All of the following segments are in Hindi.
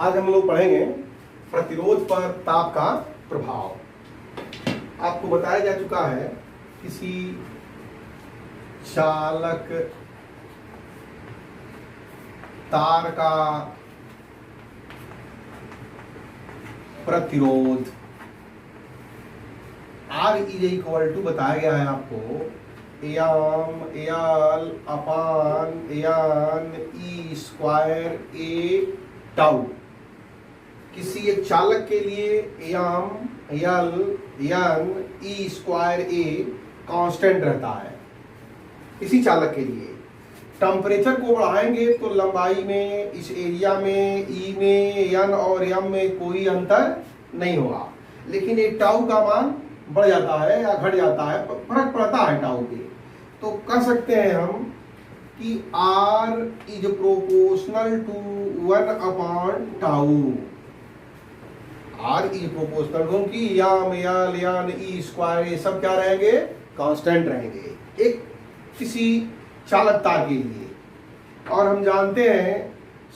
आज हम लोग पढ़ेंगे प्रतिरोध पर ताप का प्रभाव। आपको बताया जा चुका है किसी चालक तार का प्रतिरोध R इज इक्वल टू बताया गया है आपको m l upon n e square A tau. किसी एक चालक के लिए m l n e square A constant रहता है। इसी चालक के लिए टेम्परेचर को बढ़ाएंगे तो लंबाई में, इस एरिया में, ई में, एन और एम में कोई अंतर नहीं होगा, लेकिन ये टाउ का मान बढ़ जाता है या घट जाता है, फर्क पड़ता है टाउ पे। तो कह सकते हैं हम कि R is proportional to 1 upon tau. R is proportional क्योंकि याम एल एन ई स्क्वायर ये सब क्या रहेंगे, कांस्टेंट रहेंगे एक किसी चालक तार के लिए। और हम जानते हैं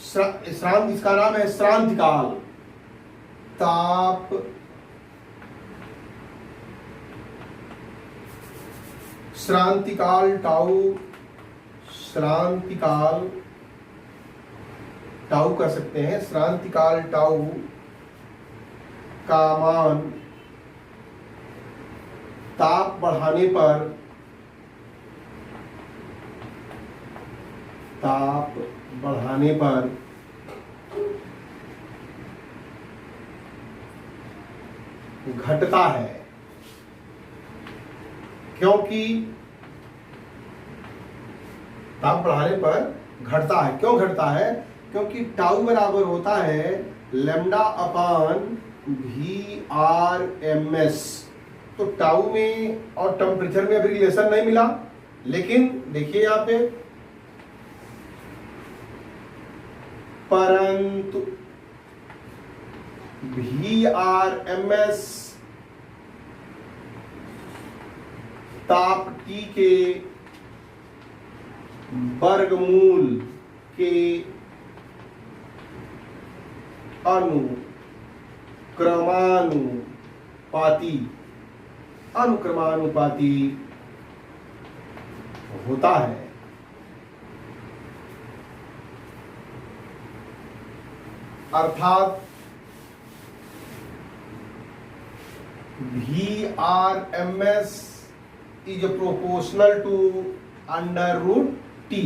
श्रांत, इसका नाम है श्रांतिकाल। ताप श्रांतिकाल टाउ, श्रांतिकाल टाउ कर सकते हैं। श्रांतिकाल टाउ का मान ताप बढ़ाने पर, ताप बढ़ाने पर घटता है। क्योंकि ताप बढ़ाने पर घटता है। क्यों घटता है? क्योंकि टाउ बराबर होता है lambda upon v r m s. तो टाउ में और टेम्परेचर में अभी रिलेशन नहीं मिला, लेकिन देखिए यहां पे परंतु वी आर एम एस ताप T के वर्गमूल के अनुक्रमानुपाती होता है। अर्थात v r m s is proportional to under root t.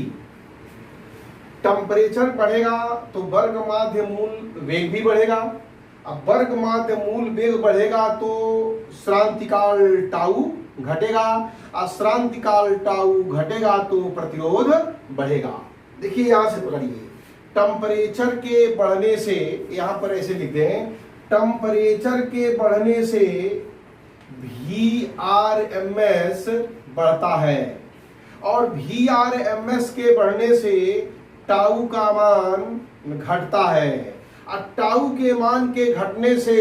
Temperature बढ़ेगा तो वर्ग माध्य मूल वेग भी बढ़ेगा। अब वर्ग माध्य मूल वेग बढ़ेगा तो श्रांतिकाल टाउ घटेगा, और श्रांतिकाल टाउ घटेगा तो प्रतिरोध बढ़ेगा। देखिए यहां से पकड़िए, टेम्परेचर के बढ़ने से, यहां पर ऐसे लिखते हैं, टेम्परेचर के बढ़ने से वी आर एम एस बढ़ता है, और वी आर एम एस के बढ़ने से टाउ का मान घटता है, और टाउ के मान के घटने से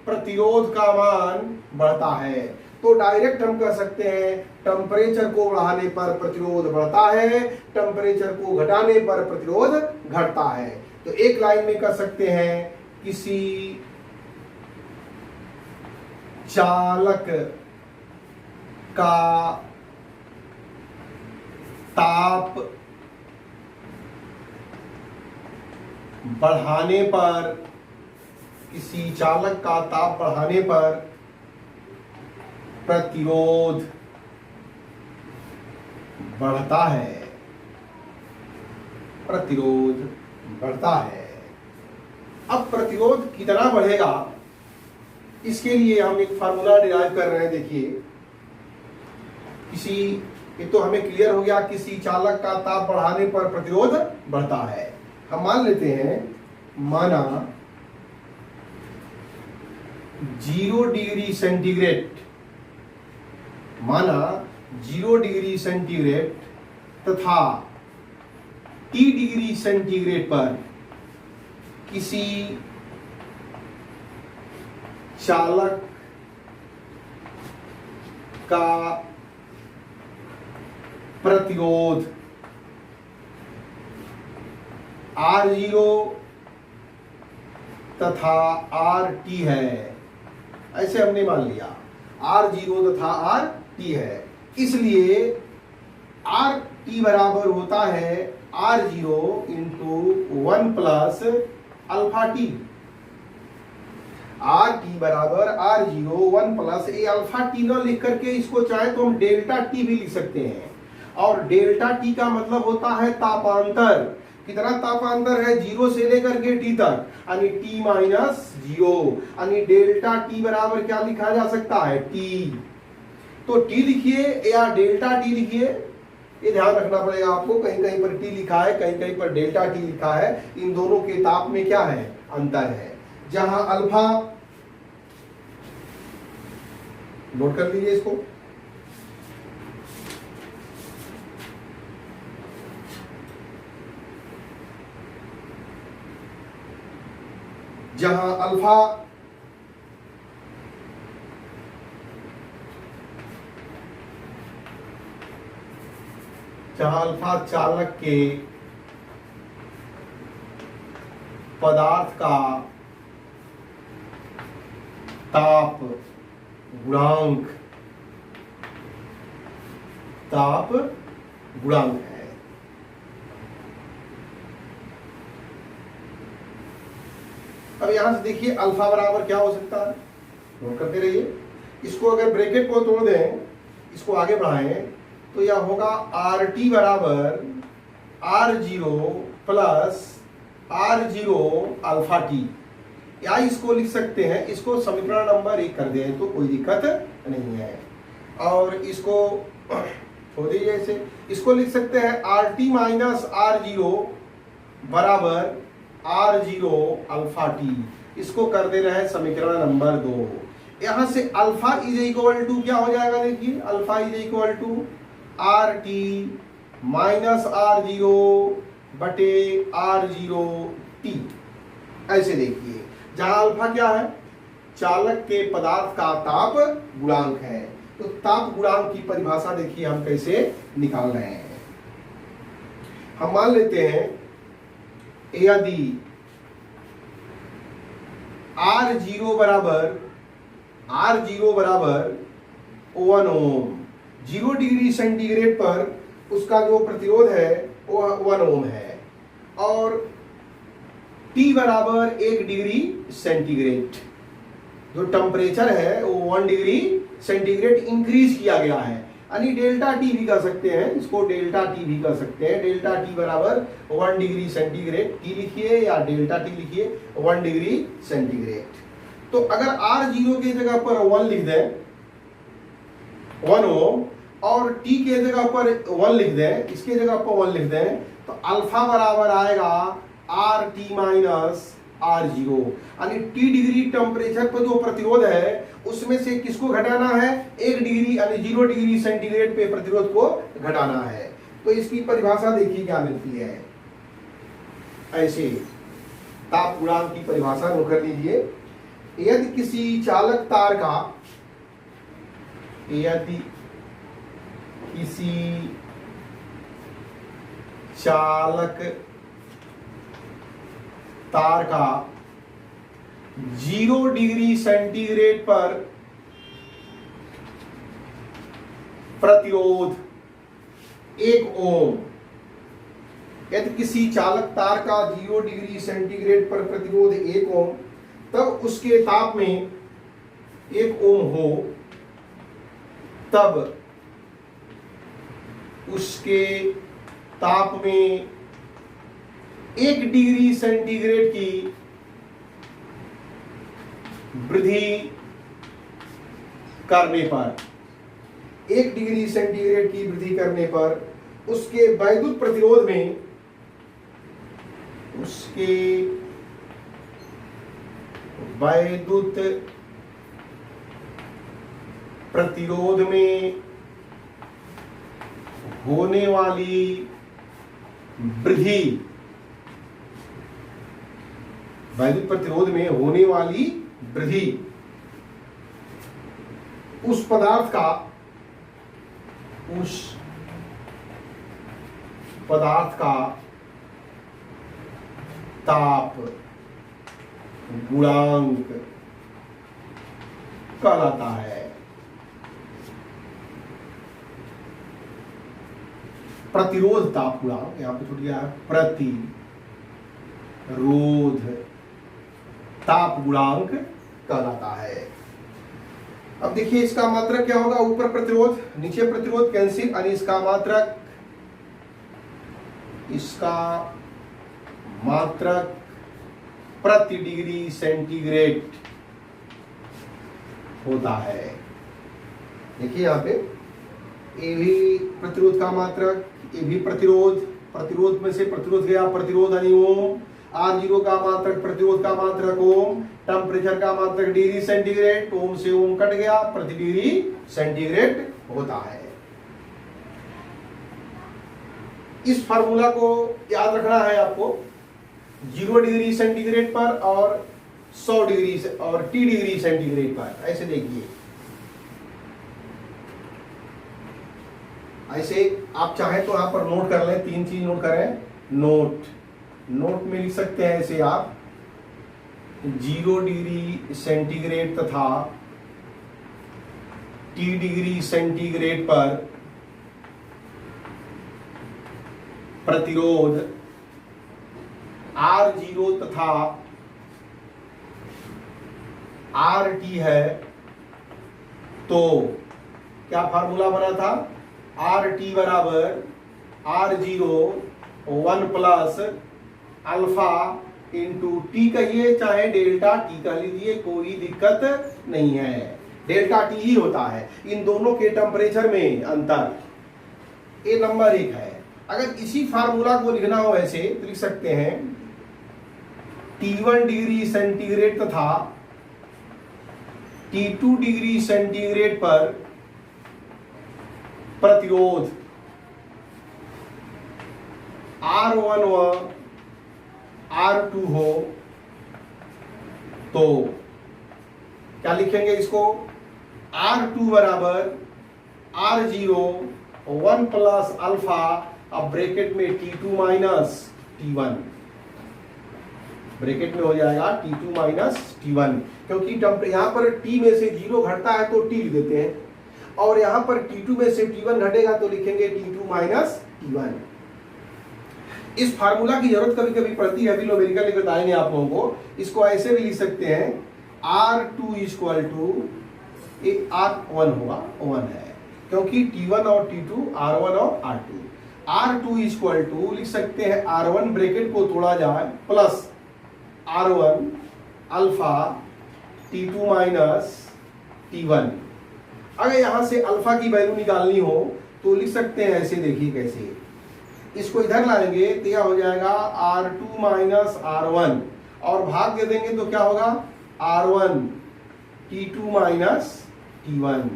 प्रतिरोध का मान बढ़ता है। तो डायरेक्ट हम कह सकते हैं टेम्परेचर को बढ़ाने पर प्रतिरोध बढ़ता है, टेम्परेचर को घटाने पर प्रतिरोध घटता है। तो एक लाइन में कह सकते हैं किसी चालक का ताप बढ़ाने पर, किसी चालक का ताप बढ़ाने पर प्रतिरोध बढ़ता है, प्रतिरोध बढ़ता है। अब प्रतिरोध कितना बढ़ेगा, इसके लिए हम एक फार्मूला डिराइव कर रहे हैं। देखिए, किसी, ये तो हमें क्लियर हो गया, किसी चालक का ताप बढ़ाने पर प्रतिरोध बढ़ता है। हम मान लेते हैं, माना 0 डिग्री सेंटीग्रेड, माना 0 डिग्री सेंटीग्रेड तथा T डिग्री सेंटीग्रेड पर किसी चालक का प्रतिरोध R0 तथा आर टी है, ऐसे हमने मान लिया। आर जीरो तथा आर टी है, इसलिए आर टी बराबर होता है r zero into 1 plus alpha t. R t बराबर r zero 1 plus a alpha t न लिख करके इसको चाहे तो हम डेल्टा टी भी लिख सकते हैं। और डेल्टा टी का मतलब होता है तापांतर। कितना तापांतर है? 0 से लेकर के टी तक, यानी टी माइनस 0, यानी डेल्टा टी बराबर क्या लिखा जा सकता है? टी। तो टी लिखिए या डेल्टा टी लिखिए, ये ध्यान रखना पड़ेगा आपको। कहीं कहीं पर टी लिखा है, कहीं कहीं पर डेल्टा टी लिखा है। इन दोनों के ताप में क्या है? अंतर है। जहां अल्फा, नोट कर लीजिए इसको, जहां अल्फा चालक के पदार्थ का ताप गुणांक है। अब यहां से देखिए अल्फा बराबर क्या हो सकता है, नोट करते रहिए। इसको अगर ब्रैकेट को तोड़ दें, इसको आगे बढ़ाएं, तो यह होगा आर टी बराबर r zero plus r zero alpha t, या इसको लिख सकते हैं, इसको समीकरण नंबर 1 कर दें तो कोई दिक्कत नहीं है। और इसको छोड़ दीजिए, इसे इसको लिख सकते हैं r t minus r zero बराबर आर जीरो अल्फा टी, इसको कर दे रहे हैं समीकरण नंबर 2। यहां से अल्फा इज इक्वल टू क्या हो जाएगा? देखिए alpha is equal to r t minus r zero बटे आर जीरो टी। ऐसे देखिए, जहां अल्फा क्या है? चालक के पदार्थ का ताप गुणांक है। तो ताप गुणांक की परिभाषा देखिए हम कैसे निकाल रहे हैं। हम मान लेते हैं यदि आर जीरो बराबर 1 ओम, 0 डिग्री सेंटीग्रेड पर उसका जो प्रतिरोध है वो 1 ओम है, और T बराबर 1 डिग्री सेंटीग्रेड, जो टेम्परेचर है वो 1 डिग्री सेंटीग्रेड इंक्रीज किया गया है, यानी डेल्टा टी भी कर सकते हैं, इसको डेल्टा टी भी कर सकते हैं। डेल्टा टी बराबर 1 डिग्री सेंटीग्रेड, टी लिखिए या डेल्टा टी लिखिए, 1 डिग्री सेंटीग्रेड। तो अगर आर जीरो की जगह पर 1 लिख दें, 1 ओम, और टी के जगह पर 1 लिख दें, इसके जगह पर 1 लिख दें, तो अल्फा बराबर आएगा r t minus r zero, यानी टी डिग्री टेम्परेचर पर जो प्रतिरोध है उसमें से किसको घटाना है? 1 डिग्री, यानी 0 डिग्री सेंटीग्रेड पे प्रतिरोध को घटाना है। तो इसकी परिभाषा देखिए क्या मिलती है, ऐसे ताप गुणांक की परिभाषा नोट कर लीजिए। यदि किसी चालक तार का, यदि किसी चालक तार का 0 डिग्री सेंटीग्रेड पर प्रतिरोध 1 ओम, यदि किसी चालक तार का 0 डिग्री सेंटीग्रेड पर प्रतिरोध 1 ओम, तब उसके ताप में 1 ओम हो, तब उसके ताप में 1 डिग्री सेंटीग्रेड की वृद्धि करने पर, 1 डिग्री सेंटीग्रेड की वृद्धि करने पर उसके वैद्युत प्रतिरोध में, उसके वैद्युत प्रतिरोध में होने वाली वृद्धि, वैद्युत प्रतिरोध में होने वाली वृद्धि उस पदार्थ का ताप गुणांक कहलाता है। प्रतिरोध ताप गुणांक, यहां पे छूट गया है, प्रतिरोध ताप गुणांक कहलाता है। अब देखिए इसका मात्रक क्या होगा, ऊपर प्रतिरोध नीचे प्रतिरोध कैंसिल, और इसका मात्रक प्रति डिग्री सेंटीग्रेड होता है। देखिए यहां पे ए भी प्रतिरोध का मात्रक, ये भी प्रतिरोध में से प्रतिरोध गया, प्रतिरोध यानी ओम, R0 का मात्रक, प्रतिरोध का मात्रक ओम, टेम्परेचर का मात्रक डिग्री सेंटीग्रेड, ओम से ओम कट गया, प्रति डिग्री सेंटीग्रेड होता है। इस फार्मूला को याद रखना है आपको, 0 डिग्री सेंटीग्रेड पर और 100 डिग्री से और T डिग्री सेंटीग्रेड पर। ऐसे देखिए, ऐसे आप चाहें तो यहां पर नोट कर लें, 3 चीज नोट करें। नोट में लिख सकते हैं ऐसे आप, 0 डिग्री सेंटीग्रेड तथा T डिग्री सेंटीग्रेड पर प्रतिरोध R0 तथा RT है, तो क्या फार्मूला बना था, RT बराबर R0 1 plus alpha into T कहिए चाहे डेल्टा टी कह लीजिए, कोई दिक्कत नहीं है, डेल्टा टी ही होता है। इन दोनों के टेम्परेचर में अंतर, ये नंबर 1 है। अगर इसी फार्मूला को लिखना हो ऐसे तो लिख सकते हैं, T1 डिग्री सेंटीग्रेड तथा T2 डिग्री सेंटीग्रेड पर प्रतिरोध R1 व R2 हो तो क्या लिखेंगे इसको, R2 बराबर R0 1 प्लस अल्फा, अब ब्रैकेट में T2 माइनस T1, ब्रैकेट में हो जाएगा T2 माइनस T1, क्योंकि यहां पर T में से 0 घटता है तो T लिख देते हैं, और यहां पर T2 में से T1 घटेगा तो लिखेंगे T2 माइनस T1। इस फार्मूला की जरूरत कभी कभी पड़ती है, अभी न्यूमेरिकल बताएंगे आप लोगों को। इसको ऐसे भी लिख सकते हैं, R2 इक्वल टू R1 होगा, 1 है, क्योंकि T1 और T2 R1 और R2। R2 इक्वल टू लिख सकते हैं, R1 ब्रैकेट को तोड़ा जाए plus R1 alpha T2 minus T1। अगर यहां से अल्फा की वैल्यू निकालनी हो तो लिख सकते हैं ऐसे, देखिए कैसे, इसको इधर लाएंगे तो यह हो जाएगा R2 माइनस R1, और भाग दे देंगे तो क्या होगा, R1 T2 माइनस T1।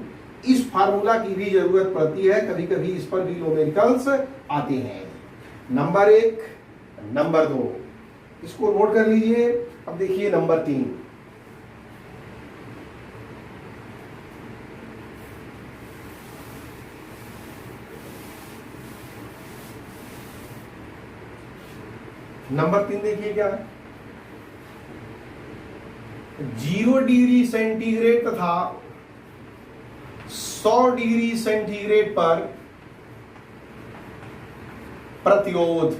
इस फार्मूला की भी जरूरत पड़ती है, कभी कभी इस पर भी न्यूमेरिकल्स आते हैं। नंबर 1, नंबर 2 इसको नोट कर लीजिए। अब देखिए नंबर 3, नंबर 3 देखिए क्या है, 0 डिग्री सेंटीग्रेड तथा 100 डिग्री सेंटीग्रेड पर प्रतिरोध,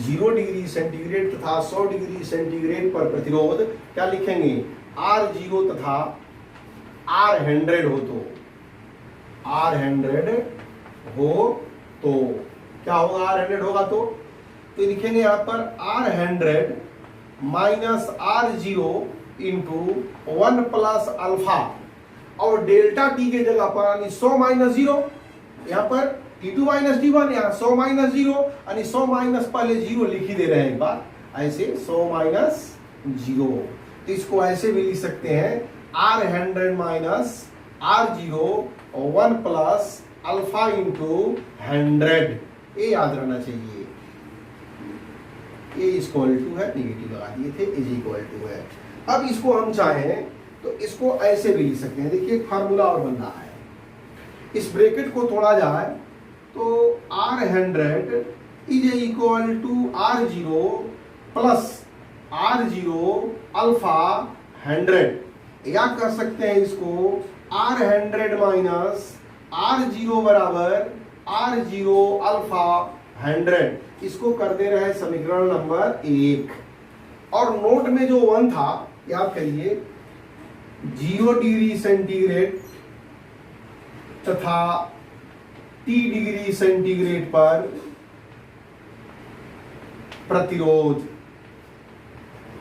0 डिग्री सेंटीग्रेड तथा 100 डिग्री सेंटीग्रेड पर प्रतिरोध क्या लिखेंगे, R0 तथा R100 हो तो, R100 हो तो क्या होगा, R100 होगा तो लिखेंगे यहां पर R100 minus R0 into 1 plus alpha, और डेल्टा टी के जगह पर यानी 100 माइनस 0, यहां पर T2 माइनस T1, यहाँ 100 माइनस 0, यानी 100 माइनस पहले 0 लिख ही दे रहे हैं एक बार, ऐसे 100 माइनस 0, तो इसको ऐसे भी लिख सकते हैं, R100 minus R0 1 plus alpha into 100, ये याद रहना चाहिए। ये इक्वल टू है, निगेटिव लगा दिए थे, इज इक्वल टू है। अब इसको हम चाहें तो इसको ऐसे भी लिख सकते हैं, देखिए फार्मूला और बन रहा है, इस ब्रैकेट को तोड़ा जाए तो R100 is equal to R0 plus R0 alpha 100, या कह सकते हैं इसको R100 माइनस R0 बराबर R0 अल्फा 100। इसको कर दे रहे हैं समीकरण नंबर 1। और नोट में जो 1 था याद करिए, 0 डिग्री सेंटीग्रेड तथा T डिग्री सेंटीग्रेड पर प्रतिरोध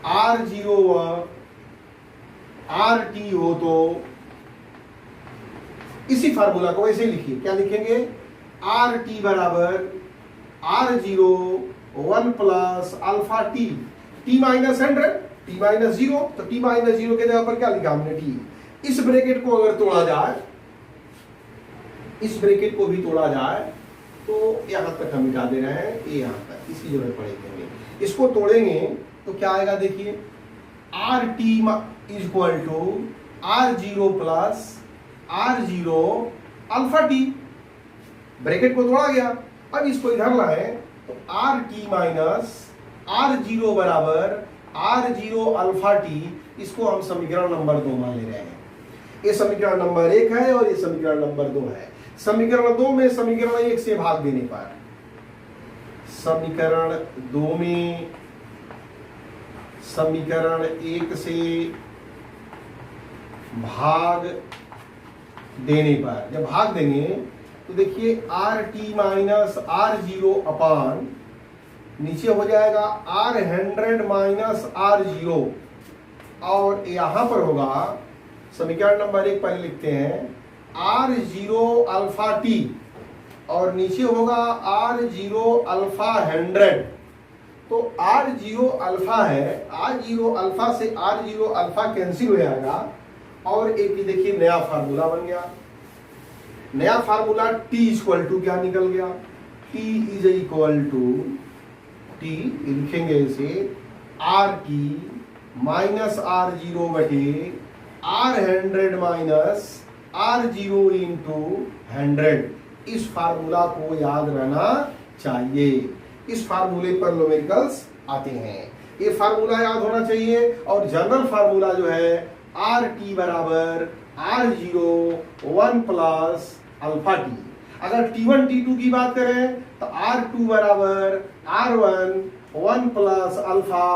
R0 व RT हो तो इसी फार्मूला को ऐसे लिखिए, क्या लिखेंगे, RT बराबर R0 1 plus alpha T, T minus 100, T minus 0, तो T माइनस 0 के जगह पर क्या लिखा हमने, T। इस ब्रैकेट को अगर तोड़ा जाए, इस ब्रैकेट को भी तोड़ा जाए तो यहां तक हम मिटा दे रहे हैं, ये यहां तक, इसकी जरूरत पड़ेगी। इसको तोड़ेंगे तो क्या आएगा, देखिए RT is equal to R0 plus R0 alpha T। Bracket को तोड़ा गया, अब इसको इधर लाए तो RT माइनस R0 बराबर R0 अल्फा T। इसको हम समीकरण नंबर 2 मान ले रहे हैं। ये समीकरण नंबर 1 है और ये समीकरण नंबर 2 है। समीकरण 2 में समीकरण 1 से भाग देने पर, समीकरण 2 में समीकरण 1 से भाग देने पर, जब भाग देंगे तो देखिए RT माइनस R0 अपान नीचे हो जाएगा R100 माइनस R0, और यहां पर होगा समीकरण नंबर 1 पहले लिखते हैं R0 अल्फा T, और नीचे होगा R0 अल्फा 100। तो R0 अल्फा है, R0 अल्फा से R0 अल्फा कैंसिल हो जाएगा, और एक देखिए नया फार्मूला बन गया। नया फार्मूला T इक्वल टू क्या निकल गया, T is equal to, T लिखेंगे इसे RT माइनस R0 बटे R100 माइनस R0 इंटू 100। इस फार्मूला को याद रहना चाहिए। इस फार्मूले पर न्यूमेरिकल्स आते हैं, ये फार्मूला याद होना चाहिए। और जनरल फार्मूला जो है RT बराबर R0 1 प्लस अल्फा T। अगर T1 T2 की बात करें तो R2 बराबर R1 1 plus alpha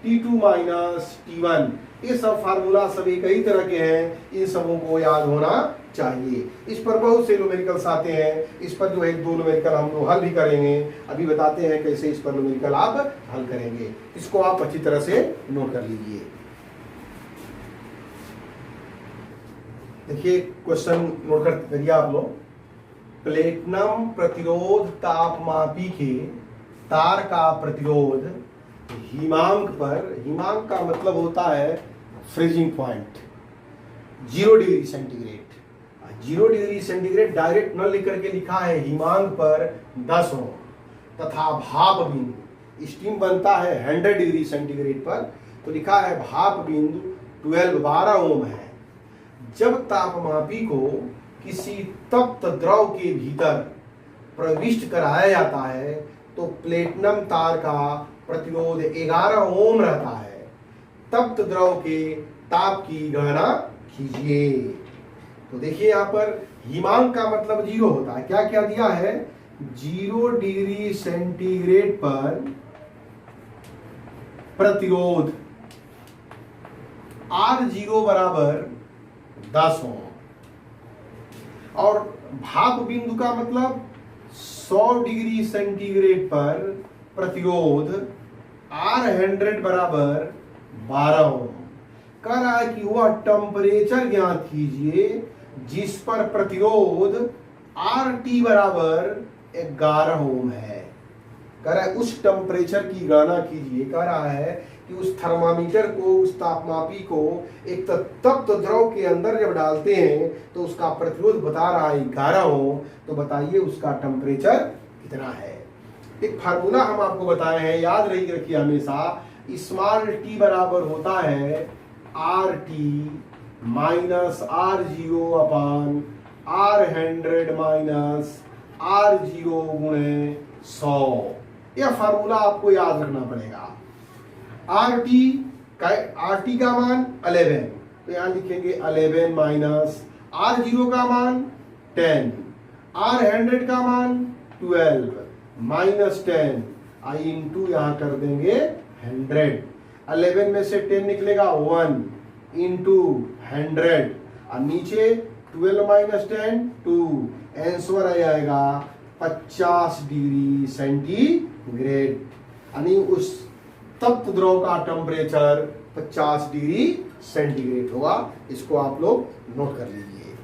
T2 minus T1। ये सब फार्मूला सभी कई तरह के हैं, इन सबों को याद होना चाहिए। इस पर बहुत से न्यूमेरिकल्स आते हैं। इस पर जो है 2 न्यूमेरिकल हम लोग हल भी करेंगे, अभी बताते हैं कैसे इस पर न्यूमेरिकल आप हल करेंगे। इसको आप अच्छी तरह से नोट कर लीजिए। देखिए क्वेश्चन नोट करिए आप लोग। प्लेटिनम प्रतिरोध तापमापी के तार का प्रतिरोध हिमांक पर, हिमांक का मतलब होता है freezing point, 0 degree centigrade. 0 degree centigrade direct न लिख करके लिखा है हिमांक पर 10 ओम, तथा भाप बिंदु, स्टीम बनता है 100 डिग्री सेंटीग्रेड पर, तो लिखा है भाप बिंदु 12 ओम है। जब तापमापी को किसी तप्त द्रव के भीतर प्रविष्ट कराया जाता है तो प्लेटिनम तार का प्रतिरोध 11 ओम रहता है। तप्त द्रव के ताप की गणना कीजिए। तो देखिए यहाँ पर हिमांक का मतलब 0 होता है। क्या क्या दिया है, 0 डिग्री सेंटीग्रेड पर प्रतिरोध R0 बराबर 10 ओम, और भाप बिंदु का मतलब 100 डिग्री सेंटीग्रेड पर प्रतिरोध R100 बराबर 12 ओम। कह रहा है कि वह टेम्परेचर ज्ञात कीजिए जिस पर प्रतिरोध RT बराबर 11 ओम है। कह रहा है उस टेम्परेचर की गणना कीजिए। कह रहा है कि उस थर्मामीटर को, उस तापमापी को एक तप्त द्रव के अंदर जब डालते हैं तो उसका प्रतिरोध बता रहा है 11 ओम, तो बताइए उसका टेम्परेचर कितना है। एक फार्मूला हम आपको बताए हैं, याद रखिए हमेशा, स्मॉल t बराबर होता है RT माइनस R0 अपान R100 माइनस R0 गुणे 100। यह फार्मूला आपको याद रखना पड़ेगा। आर टी का मान 11, तो यहां लिखेंगे 11 माइनस आर 0 का मान 10, आर 100 का मान 12 माइनस 10, आई इंटू यहां कर देंगे 100। 11 में से 10 निकलेगा 1 इंटू 100, और नीचे 12 माइनस 10 2, आंसर आ जाएगा 50 डिग्री सेंटीग्रेड। यानी उस तप्त द्रव का टेम्परेचर 50 डिग्री सेंटीग्रेड होगा। इसको आप लोग नोट कर लीजिए।